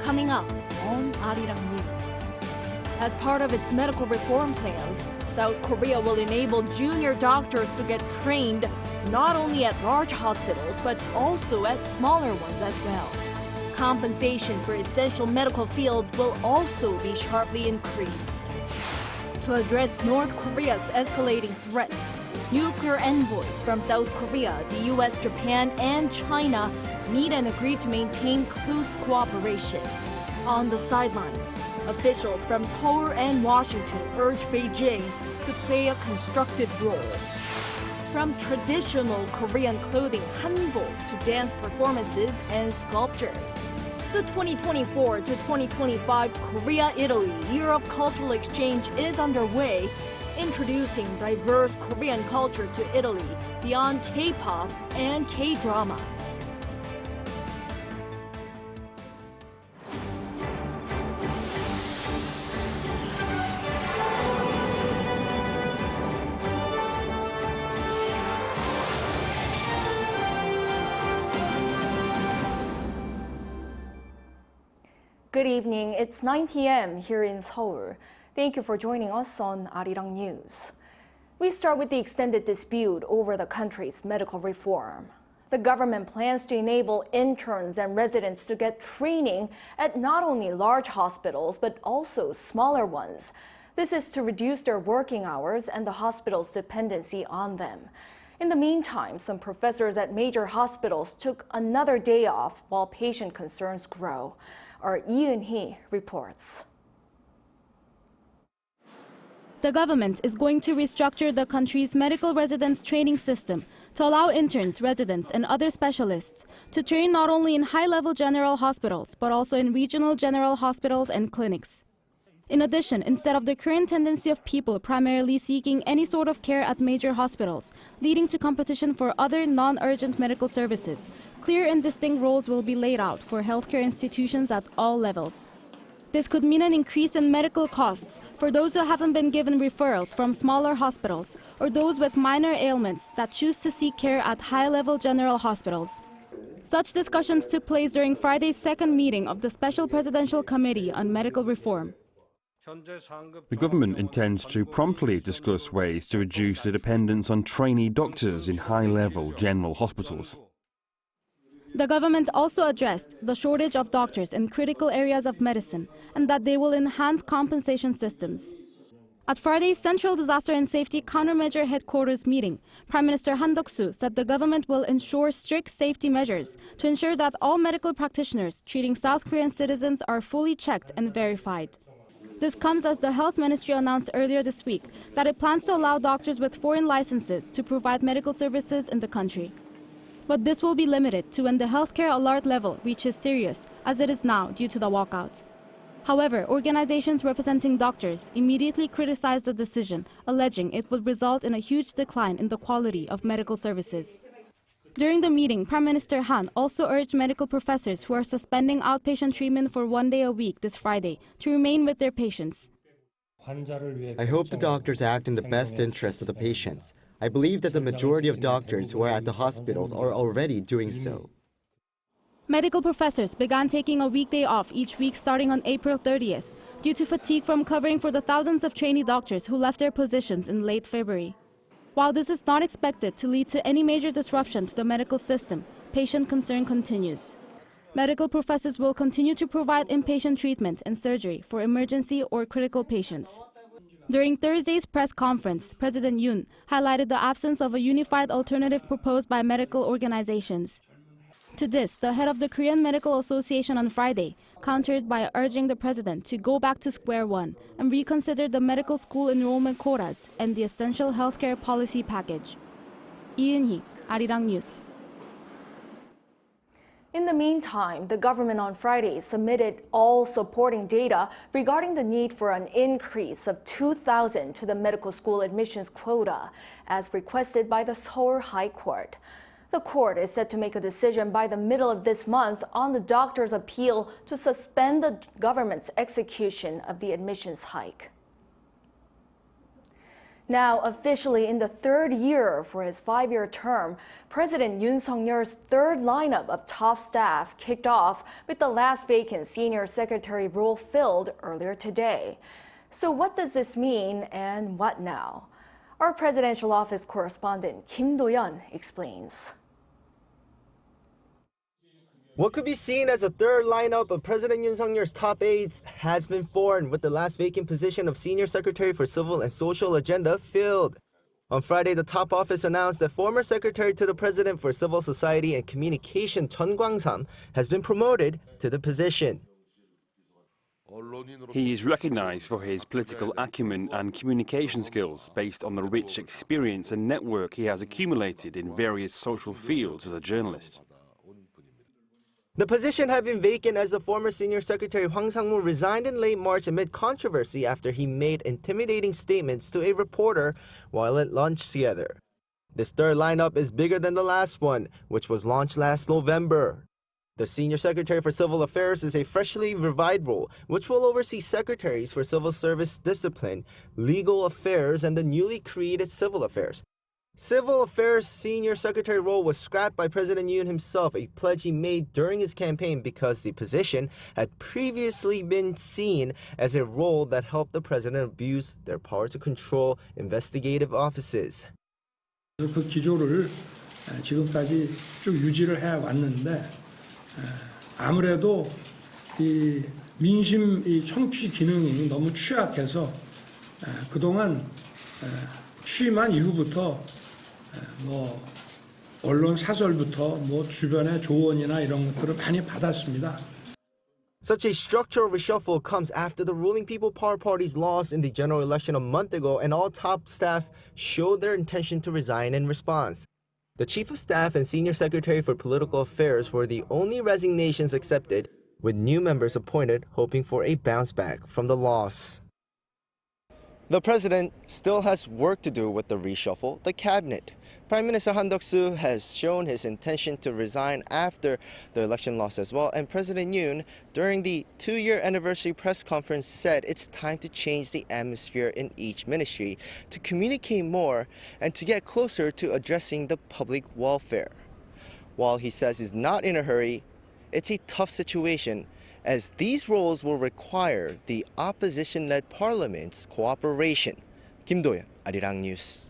coming up on Arirang News. As part of its medical reform plans, South Korea will enable junior doctors to get trained not only at large hospitals but also at smaller ones as well. Compensation for essential medical fields will also be sharply increased. To address North Korea's escalating threats, nuclear envoys from South Korea, the US, Japan, and China meet and agree to maintain close cooperation. On the sidelines, officials from Seoul and Washington urge Beijing to play a constructive role. From traditional Korean clothing, hanbok, to dance performances and sculptures. The 2024 to 2025 Korea-Italy Year of Cultural Exchange is underway, introducing diverse Korean culture to Italy beyond K-pop and K-dramas. Good evening. It's 9 p.m. here in Seoul. Thank you for joining us on Arirang News. We start with the extended dispute over the country's medical reform. The government plans to enable interns and residents to get training at not only large hospitals but also smaller ones. This is to reduce their working hours and the hospital's dependency on them. In the meantime, some professors at major hospitals took another day off while patient concerns grow. Our Yoon reports. The government is going to restructure the country's medical residence training system to allow interns, residents, and other specialists to train not only in high-level general hospitals, but also in regional general hospitals and clinics. In addition, instead of the current tendency of people primarily seeking any sort of care at major hospitals, leading to competition for other non-urgent medical services, clear and distinct roles will be laid out for healthcare institutions at all levels. This could mean an increase in medical costs for those who haven't been given referrals from smaller hospitals or those with minor ailments that choose to seek care at high-level general hospitals. Such discussions took place during Friday's second meeting of the Special Presidential Committee on Medical Reform. The government intends to promptly discuss ways to reduce the dependence on trainee doctors in high-level general hospitals. The government also addressed the shortage of doctors in critical areas of medicine and that they will enhance compensation systems. At Friday's Central Disaster and Safety Countermeasure Headquarters meeting, Prime Minister Han Duck-soo said the government will ensure strict safety measures to ensure that all medical practitioners treating South Korean citizens are fully checked and verified. This comes as the Health Ministry announced earlier this week that it plans to allow doctors with foreign licenses to provide medical services in the country. But this will be limited to when the healthcare alert level reaches serious, as it is now due to the walkout. However, organizations representing doctors immediately criticized the decision, alleging it would result in a huge decline in the quality of medical services. During the meeting, Prime Minister Han also urged medical professors who are suspending outpatient treatment for 1 day a week this Friday to remain with their patients. I hope the doctors act in the best interest of the patients. I believe that the majority of doctors who are at the hospitals are already doing so. Medical professors began taking a weekday off each week starting on April 30th due to fatigue from covering for the thousands of trainee doctors who left their positions in late February. While this is not expected to lead to any major disruption to the medical system, patient concern continues. Medical professors will continue to provide inpatient treatment and surgery for emergency or critical patients. During Thursday's press conference, President Yoon highlighted the absence of a unified alternative proposed by medical organizations. To this, the head of the Korean Medical Association on Friday countered by urging the president to go back to square one and reconsider the medical school enrollment quotas and the essential healthcare policy package. Yoon, Arirang News. In the meantime, the government on Friday submitted all supporting data regarding the need for an increase of 2,000 to the medical school admissions quota, as requested by the Seoul High Court. The court is set to make a decision by the middle of this month on the doctor's appeal to suspend the government's execution of the admissions hike. Now, officially in the third year for his 5-year term, President Yoon Suk-yeol's third lineup of top staff kicked off with the last vacant senior secretary role filled earlier today. So what does this mean and what now? Our presidential office correspondent Kim Do-yeon explains. What could be seen as a third lineup of President Yoon Suk-yeol's top aides has been formed, with the last vacant position of Senior Secretary for Civil and Social Agenda filled. On Friday, the top office announced that former Secretary to the President for Civil Society and Communication Chun Kwang-sam has been promoted to the position. He is recognized for his political acumen and communication skills based on the rich experience and network he has accumulated in various social fields as a journalist. The position had been vacant as the former Senior Secretary Hwang Sang-moo resigned in late March amid controversy after he made intimidating statements to a reporter while at lunch together. This third lineup is bigger than the last one, which was launched last November. The Senior Secretary for Civil Affairs is a freshly revived role, which will oversee secretaries for civil service discipline, legal affairs, and the newly created civil affairs. Civil Affairs Senior Secretary role was scrapped by President Yoon himself, a pledge he made during his campaign because the position had previously been seen as a role that helped the president abuse their power to control investigative offices. 그 기조를 지금까지 쭉 유지를 해 왔는데 아무래도 이 민심 이 청취 기능이 너무 취약해서 그동안 취임한 이후부터 뭐 언론 사설부터 뭐 주변의 조언이나 이런 것들을 많이 받았습니다. Such a structural reshuffle comes after the ruling People Power Party's loss in the general election a month ago, and all top staff showed their intention to resign in response. The Chief of Staff and Senior Secretary for Political Affairs were the only resignations accepted, with new members appointed hoping for a bounce back from the loss. The president still has work to do with the reshuffle, the cabinet. Prime Minister Han Duck-soo has shown his intention to resign after the election loss as well, and President Yoon, during the 2-year anniversary press conference, said it's time to change the atmosphere in each ministry, to communicate more, and to get closer to addressing the public welfare. While he says he's not in a hurry, it's a tough situation, as these roles will require the opposition-led parliament's cooperation. Kim Do-yeon, Arirang News.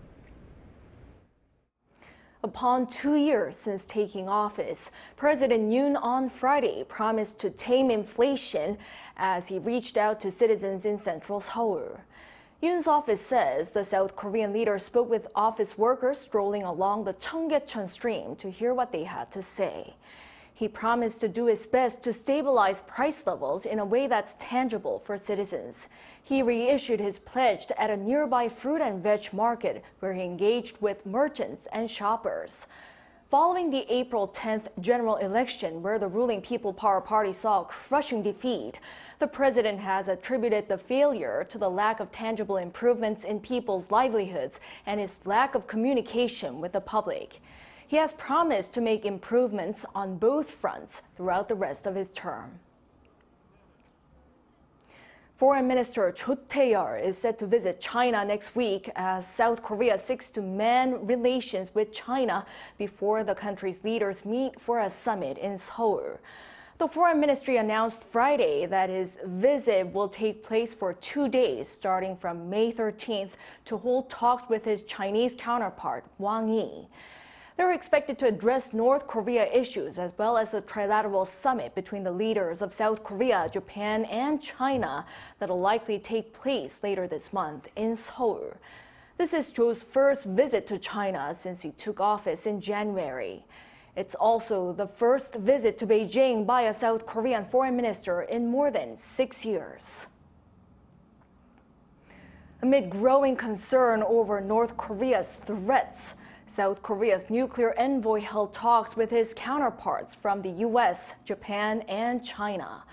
Upon 2 years since taking office, President Yoon on Friday promised to tame inflation as he reached out to citizens in central Seoul. Yoon's office says the South Korean leader spoke with office workers strolling along the Cheonggyecheon stream to hear what they had to say. He promised to do his best to stabilize price levels in a way that's tangible for citizens. He reissued his pledge at a nearby fruit and veg market where he engaged with merchants and shoppers. Following the April 10th general election, where the ruling People Power Party saw a crushing defeat, the president has attributed the failure to the lack of tangible improvements in people's livelihoods and his lack of communication with the public. He has promised to make improvements on both fronts throughout the rest of his term. Foreign Minister Cho Tae-yeol is set to visit China next week as South Korea seeks to mend relations with China before the country's leaders meet for a summit in Seoul. The Foreign Ministry announced Friday that his visit will take place for 2 days, starting from May 13th, to hold talks with his Chinese counterpart, Wang Yi. They're expected to address North Korea issues as well as a trilateral summit between the leaders of South Korea, Japan, and China that'll likely take place later this month in Seoul. This is Cho's first visit to China since he took office in January. It's also the first visit to Beijing by a South Korean foreign minister in more than 6 years. Amid growing concern over North Korea's threats, South Korea's nuclear envoy held talks with his counterparts from the U.S., Japan, and China.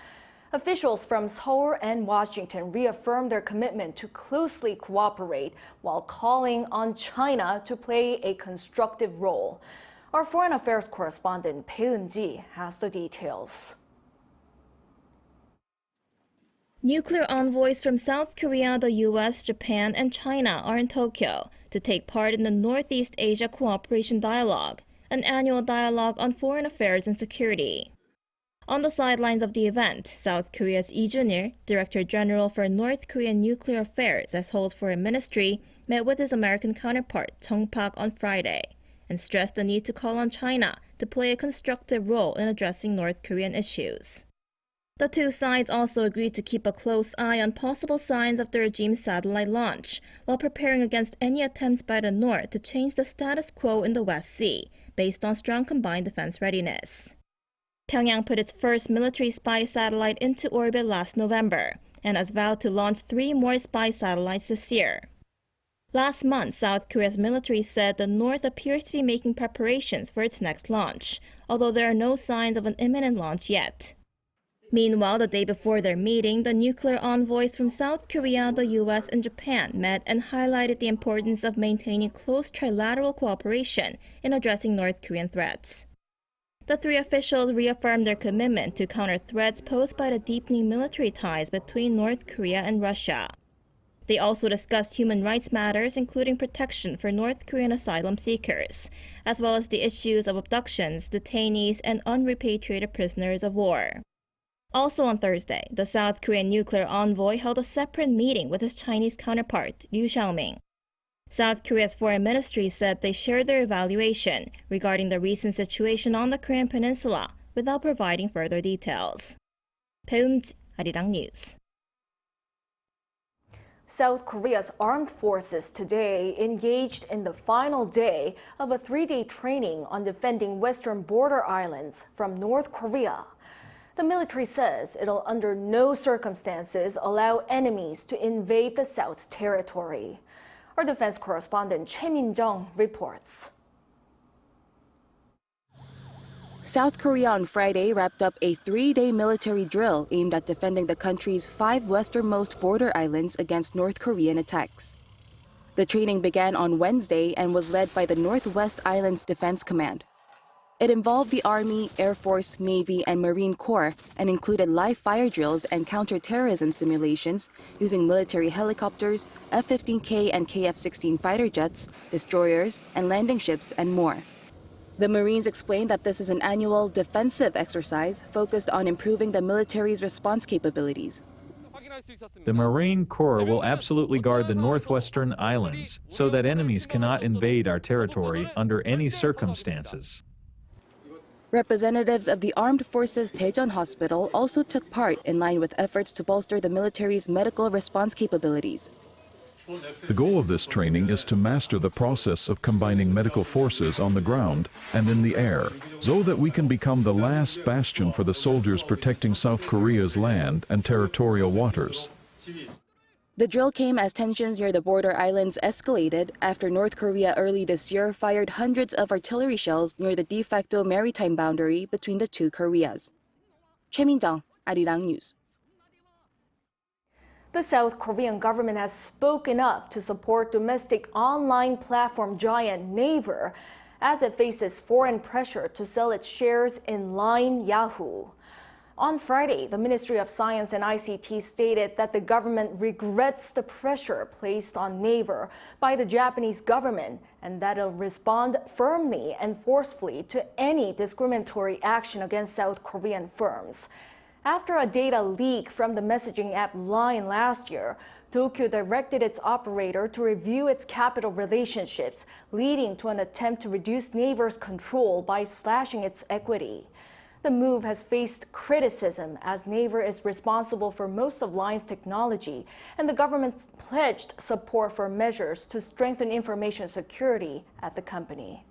Officials from Seoul and Washington reaffirmed their commitment to closely cooperate while calling on China to play a constructive role. Our foreign affairs correspondent Bae Eun-ji has the details. Nuclear envoys from South Korea, the US, Japan, and China are in Tokyo to take part in the Northeast Asia Cooperation Dialogue, an annual dialogue on foreign affairs and security. On the sidelines of the event, South Korea's Lee Jun-il, Director General for North Korean Nuclear Affairs at Seoul's Foreign Ministry, met with his American counterpart, Chung Pak, on Friday, and stressed the need to call on China to play a constructive role in addressing North Korean issues. The two sides also agreed to keep a close eye on possible signs of the regime's satellite launch, while preparing against any attempts by the North to change the status quo in the West Sea, based on strong combined defense readiness. Pyongyang put its first military spy satellite into orbit last November, and has vowed to launch 3 more spy satellites this year. Last month, South Korea's military said the North appears to be making preparations for its next launch, although there are no signs of an imminent launch yet. Meanwhile, the day before their meeting, the nuclear envoys from South Korea, the US, and Japan met and highlighted the importance of maintaining close trilateral cooperation in addressing North Korean threats. The 3 officials reaffirmed their commitment to counter threats posed by the deepening military ties between North Korea and Russia. They also discussed human rights matters, including protection for North Korean asylum seekers, as well as the issues of abductions, detainees, and unrepatriated prisoners of war. Also on Thursday, the South Korean nuclear envoy held a separate meeting with his Chinese counterpart, Liu Xiaoming. South Korea's foreign ministry said they shared their evaluation regarding the recent situation on the Korean peninsula without providing further details. 배은지, Arirang News. South Korea's armed forces today engaged in the final day of a 3-day training on defending western border islands from North Korea. The military says it'll under no circumstances allow enemies to invade the South's territory. Our defense correspondent Choi Min-jung reports. South Korea on Friday wrapped up a 3-day military drill aimed at defending the country's 5 westernmost border islands against North Korean attacks. The training began on Wednesday and was led by the Northwest Islands Defense Command. It involved the Army, Air Force, Navy, and Marine Corps and included live fire drills and counterterrorism simulations using military helicopters, F-15K and KF-16 fighter jets, destroyers, and landing ships, and more. The Marines explained that this is an annual defensive exercise focused on improving the military's response capabilities. The Marine Corps will absolutely guard the northwestern islands so that enemies cannot invade our territory under any circumstances. Representatives of the Armed Forces Daejeon Hospital also took part in line with efforts to bolster the military's medical response capabilities. The goal of this training is to master the process of combining medical forces on the ground and in the air, so that we can become the last bastion for the soldiers protecting South Korea's land and territorial waters. The drill came as tensions near the border islands escalated after North Korea early this year fired hundreds of artillery shells near the de facto maritime boundary between the 2 Koreas. Choi Min-jung, Arirang News. The South Korean government has spoken up to support domestic online platform giant Naver as it faces foreign pressure to sell its shares in LINE Yahoo. On Friday, the Ministry of Science and ICT stated that the government regrets the pressure placed on Naver by the Japanese government and that it'll respond firmly and forcefully to any discriminatory action against South Korean firms. After a data leak from the messaging app LINE last year, Tokyo directed its operator to review its capital relationships, leading to an attempt to reduce Naver's control by slashing its equity. The move has faced criticism as Naver is responsible for most of LINE's technology, and the government pledged support for measures to strengthen information security at the company.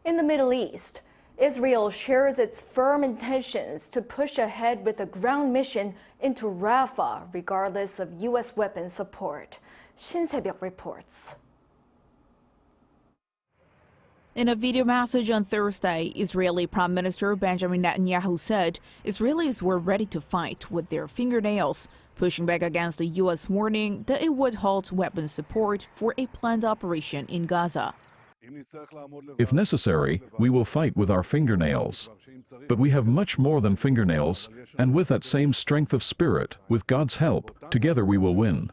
In the Middle East, Israel shares its firm intentions to push ahead with a ground mission into Rafah, regardless of U.S. weapon support. Shin Se-byuk reports. In a video message on Thursday, Israeli Prime Minister Benjamin Netanyahu said Israelis were ready to fight with their fingernails pushing back against the U.S. warning that it would halt weapons support for a planned operation in Gaza. If necessary, we will fight with our fingernails. But we have much more than fingernails, and with that same strength of spirit, with God's help, together we will win.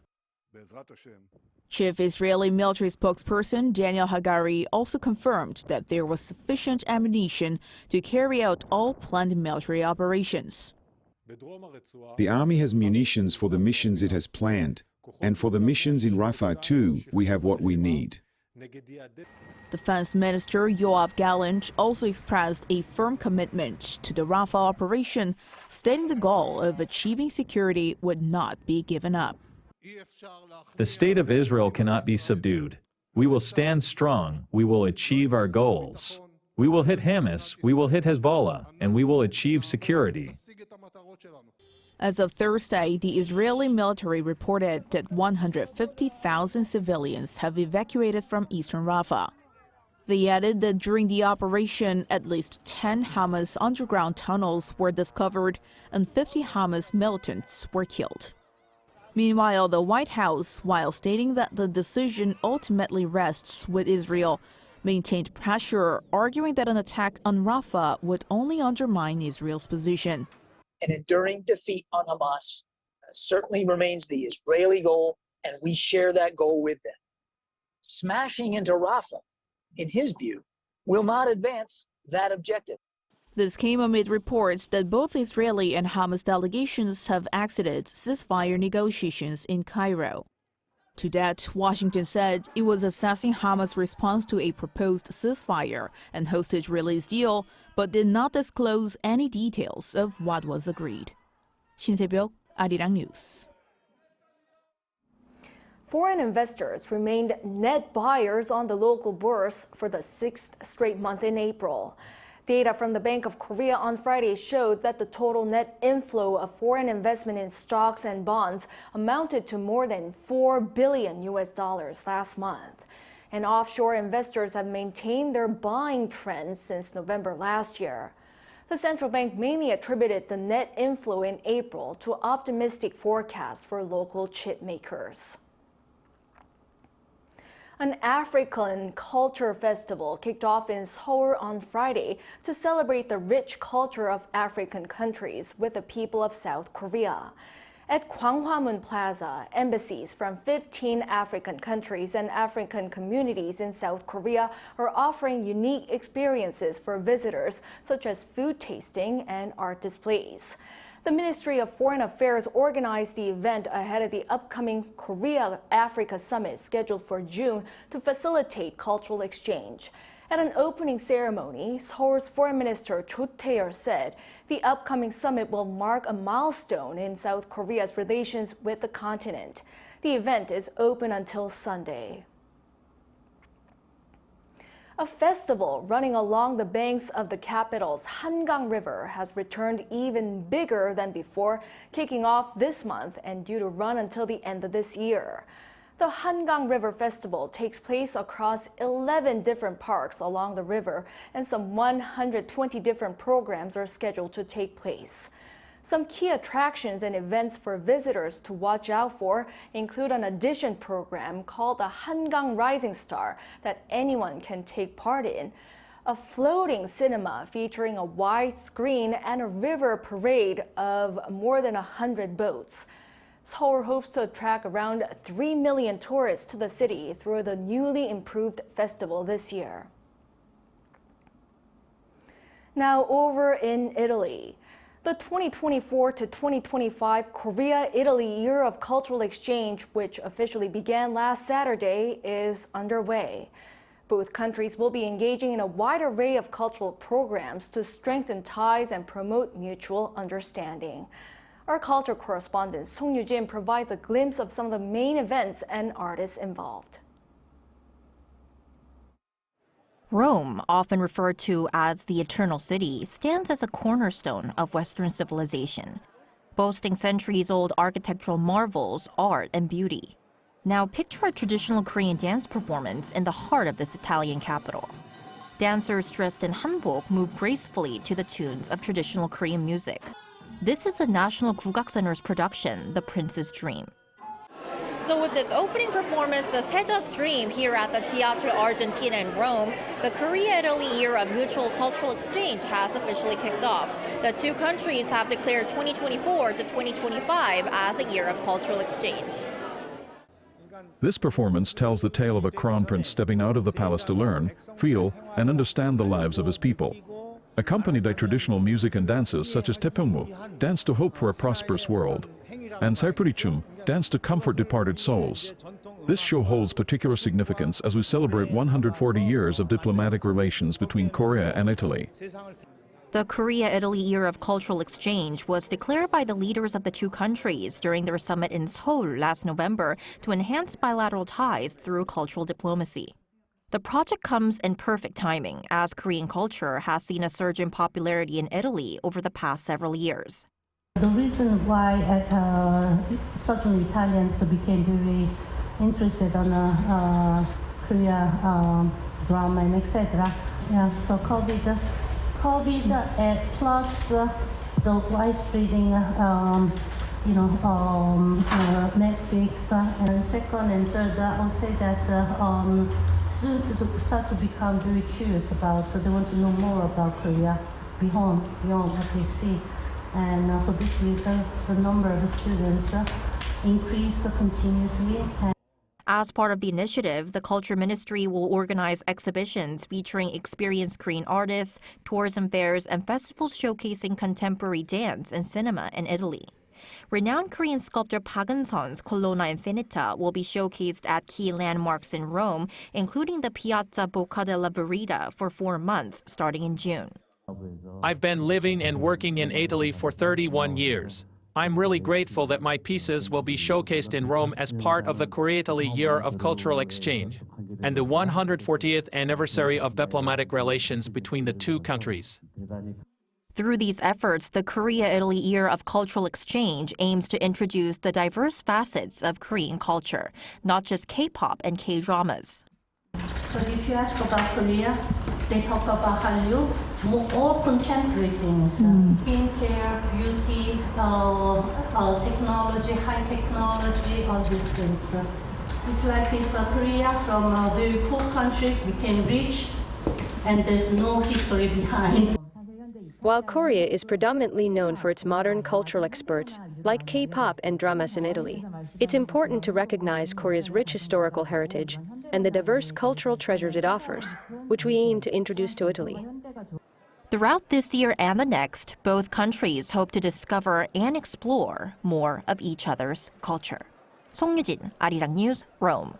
Chief Israeli military spokesperson Daniel Hagari also confirmed that there was sufficient ammunition to carry out all planned military operations. The army has munitions for the missions it has planned, and for the missions in Rafah too, we have what we need. Defense Minister Yoav Gallant also expressed a firm commitment to the Rafah operation, stating the goal of achieving security would not be given up. The state of Israel cannot be subdued. We will stand strong. We will achieve our goals. We will hit Hamas, we will hit Hezbollah, and we will achieve security. As of Thursday, the Israeli military reported that 150,000 civilians have evacuated from eastern Rafah. They added that during the operation, at least 10 Hamas underground tunnels were discovered and 50 Hamas militants were killed. Meanwhile, the White House, while stating that the decision ultimately rests with Israel, maintained pressure, arguing that an attack on Rafah would only undermine Israel's position. An enduring defeat on Hamas certainly remains the Israeli goal, and we share that goal with them. Smashing into Rafah, in his view, will not advance that objective. This came amid reports that both Israeli and Hamas delegations have exited ceasefire negotiations in Cairo. To that, Washington said it was assessing Hamas' response to a proposed ceasefire and hostage release deal, but did not disclose any details of what was agreed. Shin Se-byuk, Arirang News. Foreign investors remained net buyers on the local bourse for the 6th straight month in April. Data from the Bank of Korea on Friday showed that the total net inflow of foreign investment in stocks and bonds amounted to more than $4 billion last month. And offshore investors have maintained their buying trend since November last year. The central bank mainly attributed the net inflow in April to optimistic forecasts for local chip makers. An African culture festival kicked off in Seoul on Friday to celebrate the rich culture of African countries with the people of South Korea. At Gwanghwamun Plaza, embassies from 15 African countries and African communities in South Korea are offering unique experiences for visitors, such as food tasting and art displays. The Ministry of Foreign Affairs organized the event ahead of the upcoming Korea-Africa Summit scheduled for June to facilitate cultural exchange. At an opening ceremony, Seoul's Foreign Minister Cho Tae-yeol said the upcoming summit will mark a milestone in South Korea's relations with the continent. The event is open until Sunday. A festival running along the banks of the capital's Hangang River has returned even bigger than before, kicking off this month and due to run until the end of this year. The Hangang River Festival takes place across 11 different parks along the river, and some 120 different programs are scheduled to take place. Some key attractions and events for visitors to watch out for include an audition program called the Hangang Rising Star that anyone can take part in, a floating cinema featuring a wide screen, and a river parade of more than 100 boats. Seoul hopes to attract around 3 million tourists to the city through the newly improved festival this year. Now over in Italy. The 2024 to 2025 Korea-Italy Year of Cultural Exchange, which officially began last Saturday, is underway. Both countries will be engaging in a wide array of cultural programs to strengthen ties and promote mutual understanding. Our culture correspondent Song Yu-jin provides a glimpse of some of the main events and artists involved. Rome, often referred to as the Eternal City, stands as a cornerstone of Western civilization, boasting centuries-old architectural marvels, art, and beauty. Now picture a traditional Korean dance performance in the heart of this Italian capital. Dancers dressed in hanbok move gracefully to the tunes of traditional Korean music. This is the National Gugak Center's production, The Prince's Dream. So with this opening performance, the Seja's Dream here at the Teatro Argentina in Rome, the Korea-Italy year of mutual cultural exchange has officially kicked off. The two countries have declared 2024 to 2025 as a year of cultural exchange. This performance tells the tale of a crown prince stepping out of the palace to learn, feel, and understand the lives of his people. Accompanied by traditional music and dances such as Tepungmu, dance to hope for a prosperous world, and Saipurichum, dance to comfort departed souls. This show holds particular significance as we celebrate 140 years of diplomatic relations between Korea and Italy. The Korea-Italy year of cultural exchange was declared by the leaders of the two countries during their summit in Seoul last November to enhance bilateral ties through cultural diplomacy. The project comes in perfect timing as Korean culture has seen a surge in popularity in Italy over the past several years. The reason why certain Italians became very interested on Korea drama and etc. Yeah, so COVID plus the widespreading, Netflix, and second and third, I would say that students start to become very curious about. They want to know more about Korea beyond what they see. And for this reason, the number of students increase continuously. As part of the initiative, the Culture Ministry will organize exhibitions featuring experienced Korean artists, tourism fairs, and festivals showcasing contemporary dance and cinema in Italy. Renowned Korean sculptor Park Eun-sun's Colonna Infinita will be showcased at key landmarks in Rome, including the Piazza Bocca della Verita, for 4 months, starting in June. I've been living and working in Italy for 31 years. I'm really grateful that my pieces will be showcased in Rome as part of the Korea-Italy Year of Cultural Exchange and the 140th anniversary of diplomatic relations between the two countries. Through these efforts, the Korea-Italy Year of Cultural Exchange aims to introduce the diverse facets of Korean culture, not just K-pop and K-dramas. So if you ask about Korea, they talk about Hallyu, all contemporary things, skincare, beauty, technology, high technology, all these things. It's like if Korea from a very poor country became rich and there's no history behind. While Korea is predominantly known for its modern cultural experts, like K-pop and dramas in Italy, it's important to recognize Korea's rich historical heritage and the diverse cultural treasures it offers, which we aim to introduce to Italy. Throughout this year and the next, both countries hope to discover and explore more of each other's culture. 송유진, Arirang News, Rome.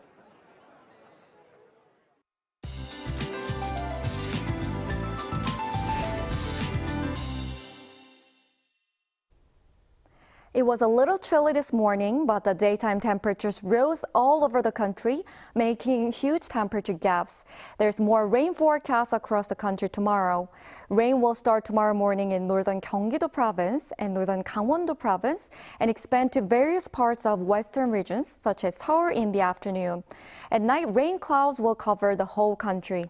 It was a little chilly this morning, but the daytime temperatures rose all over the country, making huge temperature gaps. There's more rain forecast across the country tomorrow. Rain will start tomorrow morning in northern Gyeonggi-do province and northern Gangwon-do province and expand to various parts of western regions, such as Seoul in the afternoon. At night, rain clouds will cover the whole country.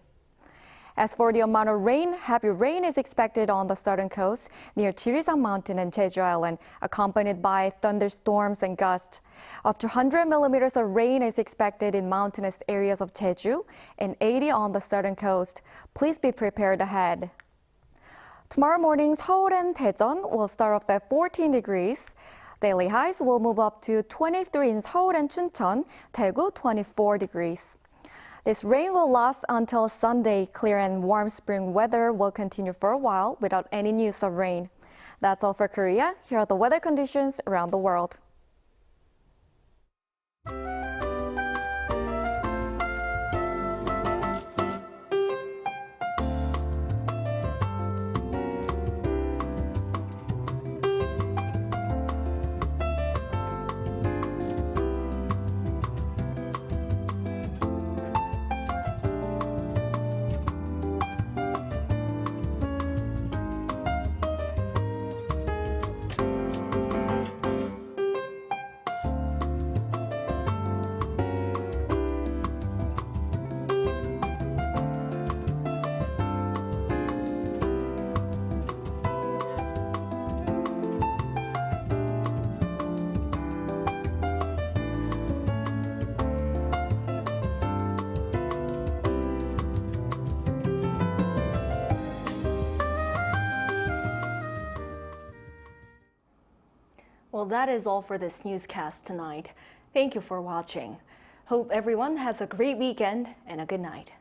As for the amount of rain, heavy rain is expected on the southern coast near Jirisang Mountain and Jeju Island, accompanied by thunderstorms and gusts. Up to 100 millimeters of rain is expected in mountainous areas of Jeju and 80 on the southern coast. Please be prepared ahead. Tomorrow morning, Seoul and Daejeon will start off at 14 degrees. Daily highs will move up to 23 in Seoul and Chuncheon, Daegu 24 degrees. This rain will last until Sunday. Clear and warm spring weather will continue for a while without any news of rain. That's all for Korea. Here are the weather conditions around the world. Well, that is all for this newscast tonight. Thank you for watching. Hope everyone has a great weekend and a good night.